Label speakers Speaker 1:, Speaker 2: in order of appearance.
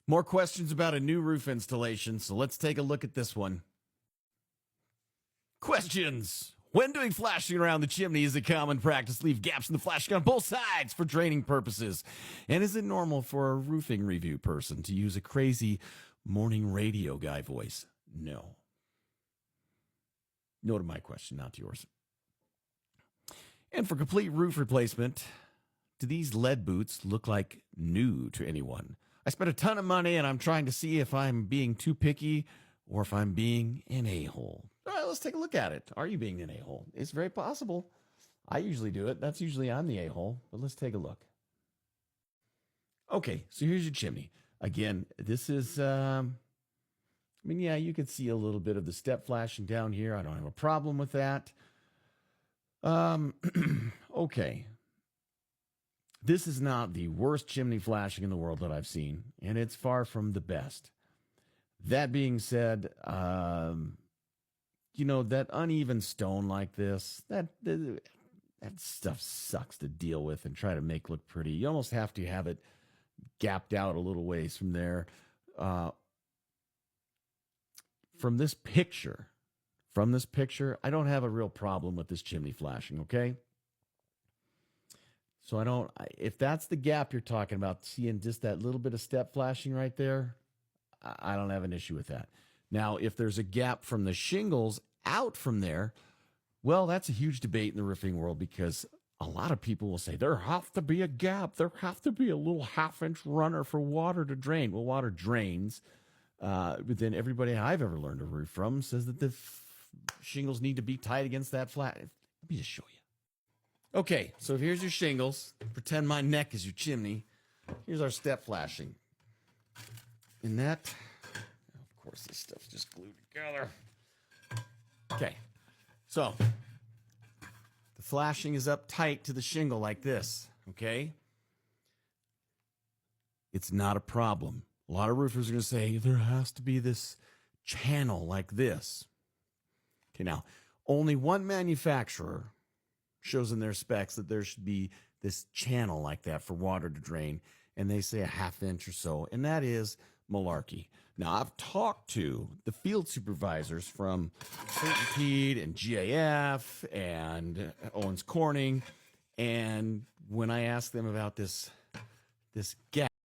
Speaker 1: More questions about a new roof installation, so let's take a look at this one. Questions. When doing flashing around the chimney, is it common practice to leave gaps in the flashing on both sides for draining purposes? And is it normal for a roofing review person to use a crazy morning radio guy voice? No. No to my question, not to yours. And for complete roof replacement, do these lead boots look like new to anyone? I spent a ton of money and I'm trying to see if I'm being too picky or if I'm being an a-hole. All right, let's take a look at it. Are you being an a-hole? It's very possible. I usually do it. That's usually I'm the a-hole, but let's take a look. Okay, so here's your chimney. Again, this is, yeah, you can see a little bit of the step flashing down here. I don't have a problem with that. Okay. This is not the worst chimney flashing in the world that I've seen, and it's far from the best. That being said, that uneven stone like this, that stuff sucks to deal with and try to make look pretty. You almost have to have it gapped out a little ways from there. From this picture, I don't have a real problem with this chimney flashing, okay? So if that's the gap you're talking about, seeing just that little bit of step flashing right there, I don't have an issue with that. Now, if there's a gap from the shingles out from there, well, that's a huge debate in the roofing world because a lot of people will say there have to be a gap. There have to be a little half-inch runner for water to drain. Well, water drains. But then everybody I've ever learned to roof from says that the shingles need to be tight against that flat. Let me just show you. Okay, so here's your shingles. Pretend my neck is your chimney. Here's our step flashing. And that, of course, this stuff's just glued together. Okay, so the flashing is up tight to the shingle like this, okay? It's not a problem. A lot of roofers are going to say there has to be this channel like this. Okay, now, only one manufacturer shows in their specs that there should be this channel like that for water to drain, and they say a half inch or so, and that is malarkey. Now, I've talked to the field supervisors from Certainteed and GAF and Owens Corning, and when I asked them about this gap,